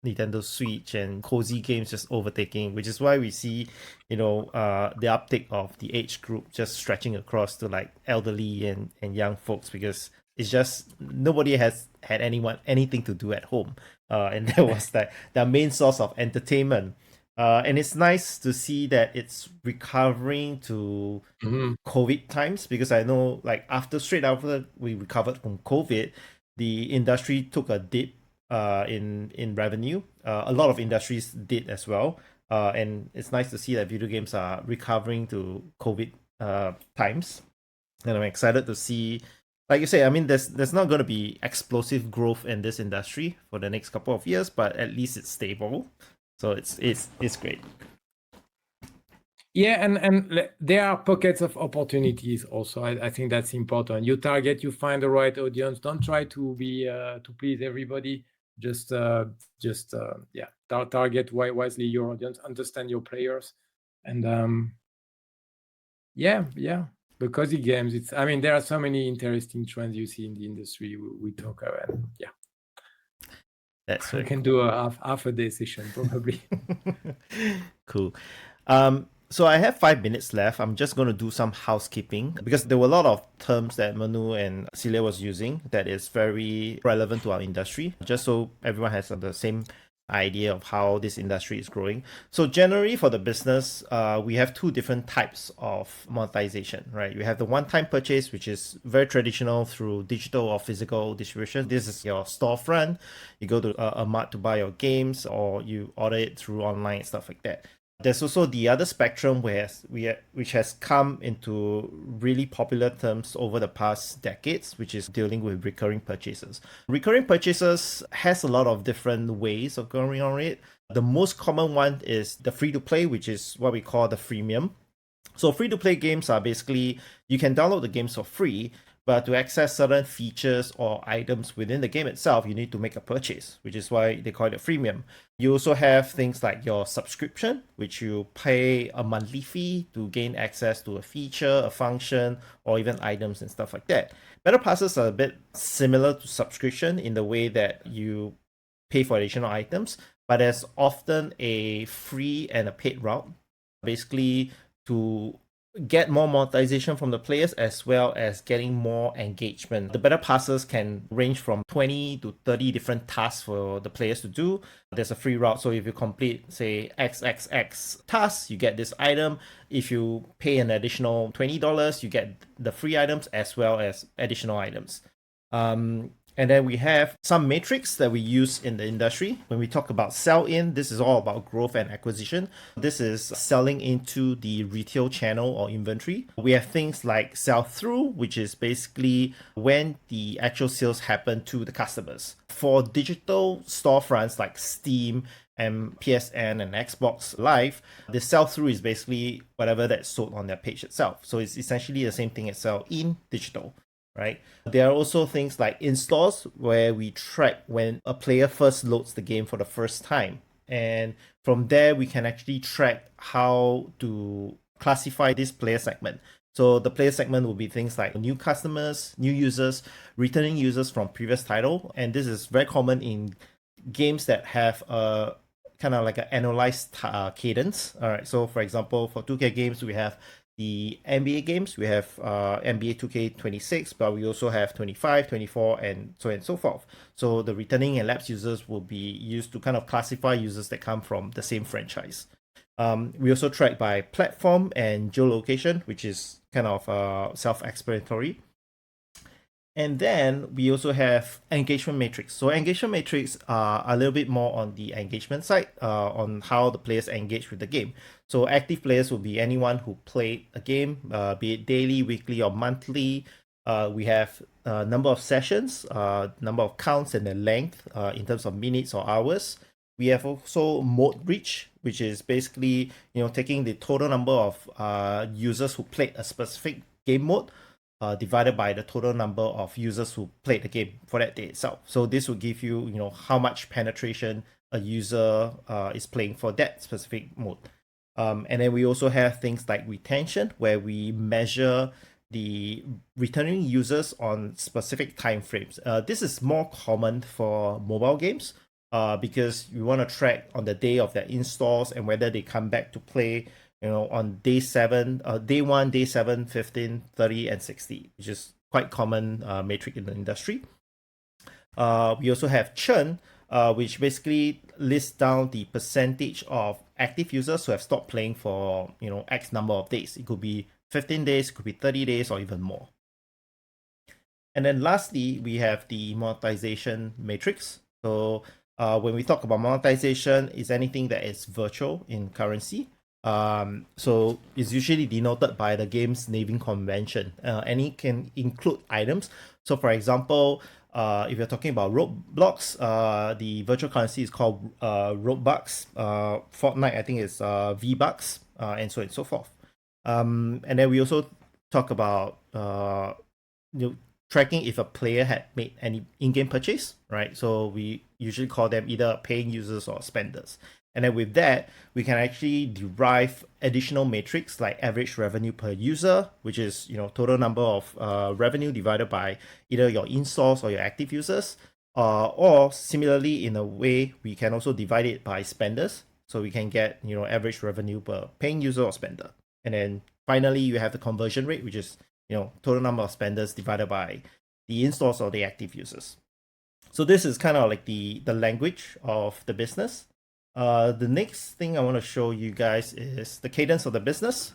Nintendo Switch and cozy games just overtaking, which is why we see, the uptake of the age group just stretching across to like elderly and young folks, because it's just nobody has had anything to do at home. And that was their main source of entertainment. And it's nice to see that it's recovering to COVID times, because I know like straight after we recovered from COVID, the industry took a dip in revenue. A lot of industries did as well. And it's nice to see that video games are recovering to COVID times. And I'm excited to see, like you say, I mean, there's not going to be explosive growth in this industry for the next couple of years, but at least it's stable. So it's great. Yeah, and there are pockets of opportunities also. I think that's important. You find the right audience. Don't try to be to please everybody. Just target wisely your audience. Understand your players, and the cozy games. There are so many interesting trends you see in the industry. We talk about, yeah. That's we can do a half a day session probably. Cool. So I have 5 minutes left. I'm just going to do some housekeeping because there were a lot of terms that Manu and Celia was using that is very relevant to our industry, just so everyone has the same idea of how this industry is growing. So generally for the business, we have two different types of monetization, right? We have the one-time purchase, which is very traditional through digital or physical distribution. This is your storefront. You go to a mart to buy your games, or you order it through online, stuff like that. There's also the other spectrum which has come into really popular terms over the past decades, which is dealing with recurring purchases. Recurring purchases has a lot of different ways of going on it. The most common one is the free-to-play, which is what we call the freemium. So free-to-play games are basically, you can download the games for free, but to access certain features or items within the game itself, you need to make a purchase, which is why they call it a freemium. You also have things like your subscription, which you pay a monthly fee to gain access to a feature, a function, or even items and stuff like that. Battle passes are a bit similar to subscription in the way that you pay for additional items, but there's often a free and a paid route, basically to get more monetization from the players as well as getting more engagement. The battle passes can range from 20 to 30 different tasks for the players to do. There's a free route, so if you complete, say, XXX tasks, you get this item. If you pay an additional $20, you get the free items as well as additional items. And then we have some metrics that we use in the industry. When we talk about sell in, this is all about growth and acquisition. This is selling into the retail channel or inventory. We have things like sell through, which is basically when the actual sales happen to the customers. For digital storefronts like Steam and PSN and Xbox Live, the sell through is basically whatever that's sold on their page itself. So it's essentially the same thing as sell in digital. Right. There are also things like installs where we track when a player first loads the game for the first time. And from there, we can actually track how to classify this player segment. So the player segment will be things like new customers, new users, returning users from previous title. And this is very common in games that have a kind of like an annualized cadence. All right. So for example, for 2K games, we have the NBA games. We have NBA 2K26, but we also have 25, 24, and so on and so forth. So the returning and lapsed users will be used to kind of classify users that come from the same franchise. We also track by platform and geolocation, which is kind of self-explanatory. And then we also have engagement metrics. So engagement metrics are a little bit more on the engagement side, on how the players engage with the game. So active players will be anyone who played a game, be it daily, weekly, or monthly. We have number of sessions, number of counts, and the length in terms of minutes or hours. We have also mode reach, which is basically taking the total number of users who played a specific game mode divided by the total number of users who played the game for that day itself. So this will give you, how much penetration a user is playing for that specific mode. And then we also have things like retention, where we measure the returning users on specific time frames. This is more common for mobile games because you want to track on the day of their installs and whether they come back to play on day 7, day 1, day 7, 15, 30, and 60, which is quite common metric in the industry. We also have churn, which basically lists down the percentage of active users who have stopped playing for X number of days. It could be 15 days, it could be 30 days, or even more. And then lastly, we have the monetization matrix. So when we talk about monetization, is anything that is virtual in currency. So it's usually denoted by the game's naming convention, and it can include items. So for example, if you're talking about Roblox, the virtual currency is called Robux. Fortnite, I think, is V-Bucks, and so on and so forth. And then we also talk about tracking if a player had made any in-game purchase, right? So we usually call them either paying users or spenders. And then with that, we can actually derive additional metrics like average revenue per user, which is total number of revenue divided by either your installs or your active users. Or similarly, in a way, we can also divide it by spenders, so we can get average revenue per paying user or spender. And then finally, you have the conversion rate, which is total number of spenders divided by the installs or the active users. So this is kind of like the language of the business. The next thing I want to show you guys is the cadence of the business.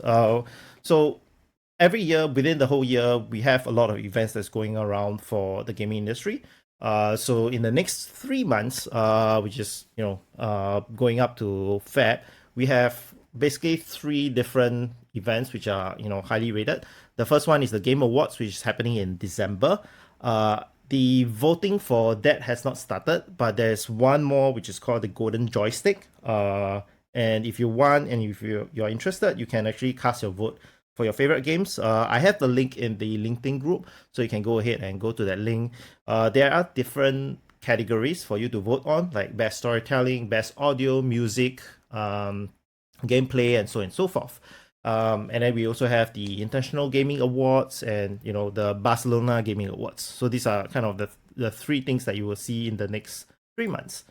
So every year, within the whole year, we have a lot of events that's going around for the gaming industry. So in the next 3 months, which is going up to Feb, we have basically 3 different events which are highly rated. The first one is the Game Awards, which is happening in December. The voting for that has not started, but there's one more which is called the Golden Joystick. And if you want and if you're interested, you can actually cast your vote for your favorite games. I have the link in the LinkedIn group, so you can go ahead and go to that link. There are different categories for you to vote on, like best storytelling, best audio, music, gameplay, and so on and so forth. And then we also have the International Gaming Awards and the Barcelona Gaming Awards. So these are kind of the 3 things that you will see in the next 3 months.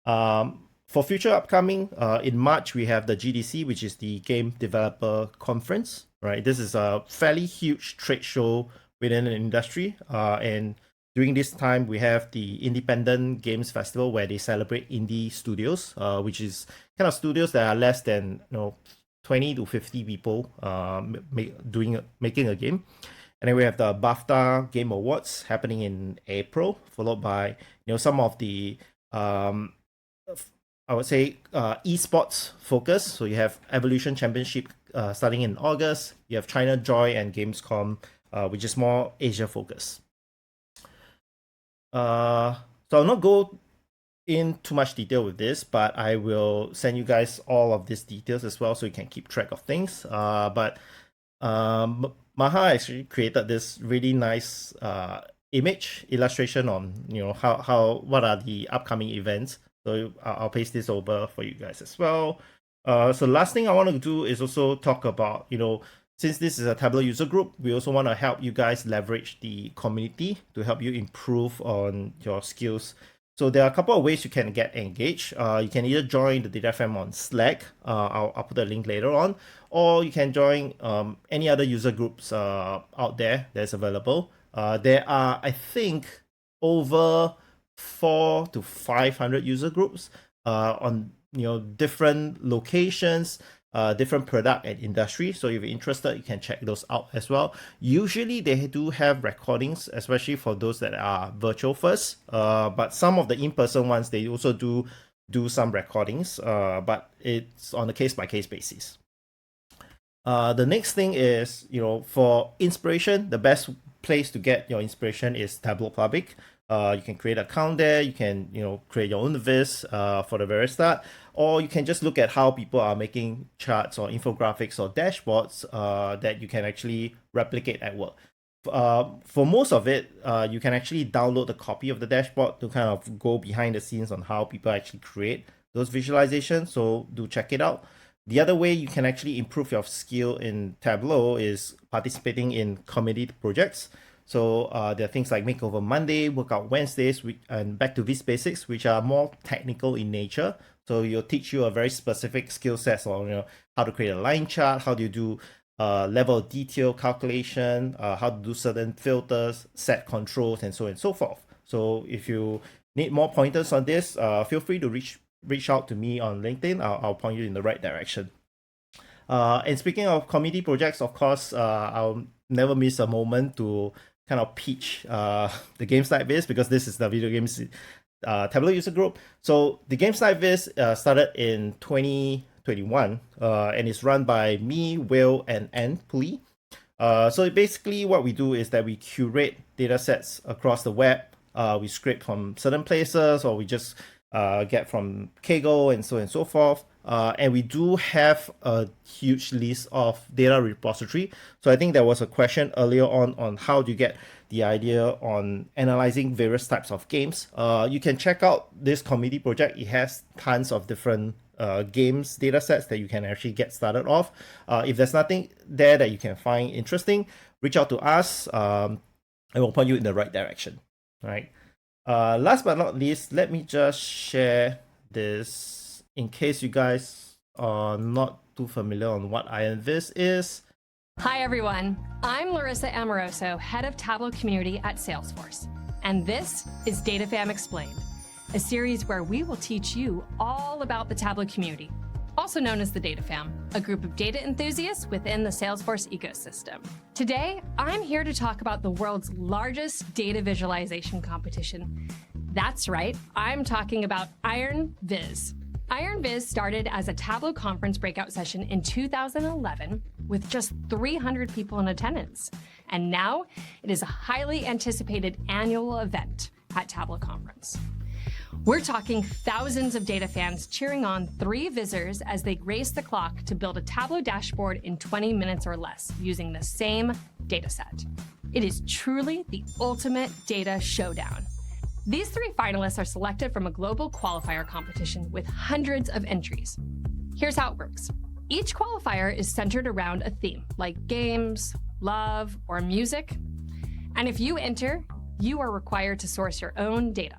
For future upcoming, in March we have the GDC, which is the Game Developer Conference. Right, this is a fairly huge trade show within the industry, and during this time we have the Independent Games Festival, where they celebrate indie studios, which is kind of studios that are less than 20 to 50 people making a game. And then we have the BAFTA Game Awards happening in April, followed by some of the I would say esports focus. So you have Evolution Championship starting in August. You have China Joy and Gamescom, which is more Asia focused. So I'll not go in too much detail with this, but I will send you guys all of these details as well, so you can keep track of things. But Maha actually created this really nice image illustration on what are the upcoming events. So I'll paste this over for you guys as well. So last thing I want to do is also talk about, since this is a Tableau user group, we also want to help you guys leverage the community to help you improve on your skills. So there are a couple of ways you can get engaged. You can either join the Data Fam on Slack. I'll put the link later on. Or you can join any other user groups out there that's available. There are, I think, over 400 to 500 user groups on different locations, different product and industry. So if you're interested, you can check those out as well. Usually they do have recordings, especially for those that are virtual first. But some of the in-person ones, they also do some recordings, but it's on a case-by-case basis. The next thing is, for inspiration, the best place to get your inspiration is Tableau Public. You can create an account there. You can, create your own viz for the very start, or you can just look at how people are making charts or infographics or dashboards that you can actually replicate at work. For most of it, you can actually download a copy of the dashboard to kind of go behind the scenes on how people actually create those visualizations. So do check it out. The other way you can actually improve your skill in Tableau is participating in community projects. So there are things like Makeover Monday, Workout Wednesdays, and Back to Viz Basics, which are more technical in nature. So it'll teach you a very specific skill set on how to create a line chart, how do you do level of detail calculation, how to do certain filters, set controls, and so on and so forth. So if you need more pointers on this, feel free to reach out to me on LinkedIn. I'll point you in the right direction. And speaking of community projects, of course, I'll never miss a moment to kind of pitch the Games Night Viz, because this is the video games Tableau user group. So the Games Night Viz started in 2021 and it's run by me, Will, and Ann Pulley. So basically what we do is that we curate data sets across the web. We scrape from certain places, or we just get from Kaggle and so on and so forth. And we do have a huge list of data repository. So I think there was a question earlier on how do you get the idea on analyzing various types of games. You can check out this community project. It has tons of different games data sets that you can actually get started off. If there's nothing there that you can find interesting, reach out to us. I will point you in the right direction. All right. Last but not least, let me just share this in case you guys are not too familiar on what IronViz is. Hi everyone, I'm Larissa Amoroso, Head of Tableau Community at Salesforce, and this is DataFam Explained, a series where we will teach you all about the Tableau community, also known as the DataFam, a group of data enthusiasts within the Salesforce ecosystem. Today, I'm here to talk about the world's largest data visualization competition. That's right, I'm talking about IronViz. IronViz started as a Tableau conference breakout session in 2011 with just 300 people in attendance. And now it is a highly anticipated annual event at Tableau Conference. We're talking thousands of data fans cheering on 3 Vizzers as they race the clock to build a Tableau dashboard in 20 minutes or less using the same data set. It is truly the ultimate data showdown. These 3 finalists are selected from a global qualifier competition with hundreds of entries. Here's how it works. Each qualifier is centered around a theme, like games, love, or music. And if you enter, you are required to source your own data.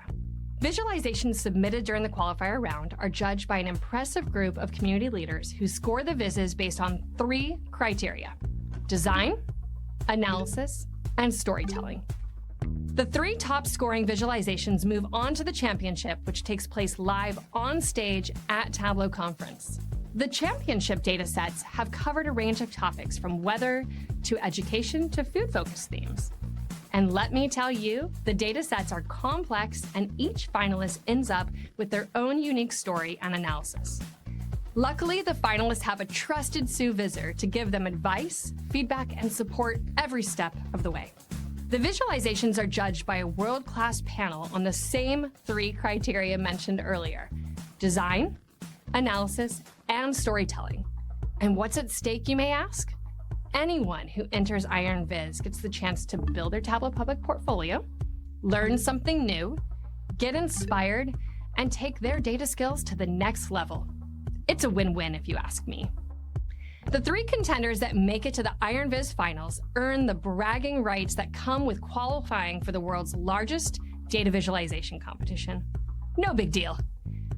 Visualizations submitted during the qualifier round are judged by an impressive group of community leaders who score the Vizzes based on 3 criteria: design, analysis, and storytelling. The 3 top scoring visualizations move on to the championship, which takes place live on stage at Tableau Conference. The championship data sets have covered a range of topics from weather to education to food-focused themes. And let me tell you, the data sets are complex and each finalist ends up with their own unique story and analysis. Luckily, the finalists have a trusted supervisor to give them advice, feedback, and support every step of the way. The visualizations are judged by a world-class panel on the same 3 criteria mentioned earlier: design, analysis, and storytelling. And what's at stake, you may ask? Anyone who enters Iron Viz gets the chance to build their Tableau public portfolio, learn something new, get inspired, and take their data skills to the next level. It's a win-win if you ask me. The 3 contenders that make it to the Iron Viz finals earn the bragging rights that come with qualifying for the world's largest data visualization competition. No big deal.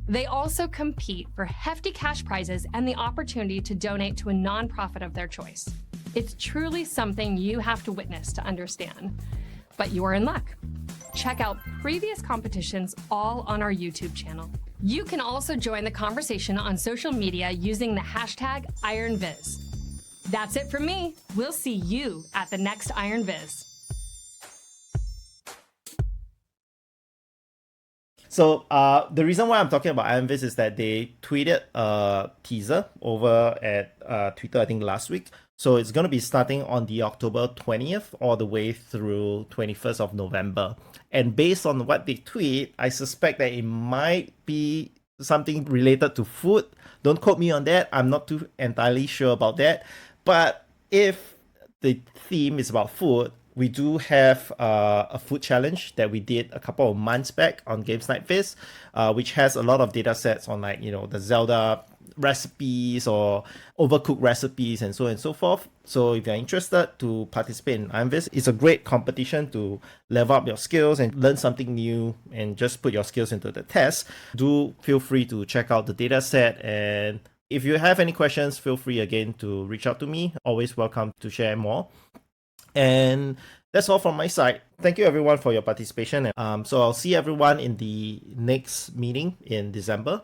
They also compete for hefty cash prizes and the opportunity to donate to a nonprofit of their choice. It's truly something you have to witness to understand. But you are in luck. Check out previous competitions all on our YouTube channel. You can also join the conversation on social media using the hashtag IronViz. That's it from me. We'll see you at the next Iron Viz. So the reason why I'm talking about Iron Viz is that they tweeted a teaser over at Twitter, I think last week. So it's going to be starting on the October 20th all the way through 21st of November. And based on what they tweet, I suspect that it might be something related to food. Don't quote me on that. I'm not too entirely sure about that. But if the theme is about food, we do have a food challenge that we did a couple of months back on Games Night Viz, which has a lot of data sets on, like, you know, the Zelda recipes or overcooked recipes and so on and so forth. So if you're interested to participate in Iron Viz, it's a great competition to level up your skills and learn something new and just put your skills into the test. Do feel free to check out the data set, and if you have any questions, feel free again to reach out to me. Always welcome to share more. And that's all from my side. Thank you everyone for your participation. So I'll see everyone in the next meeting in December.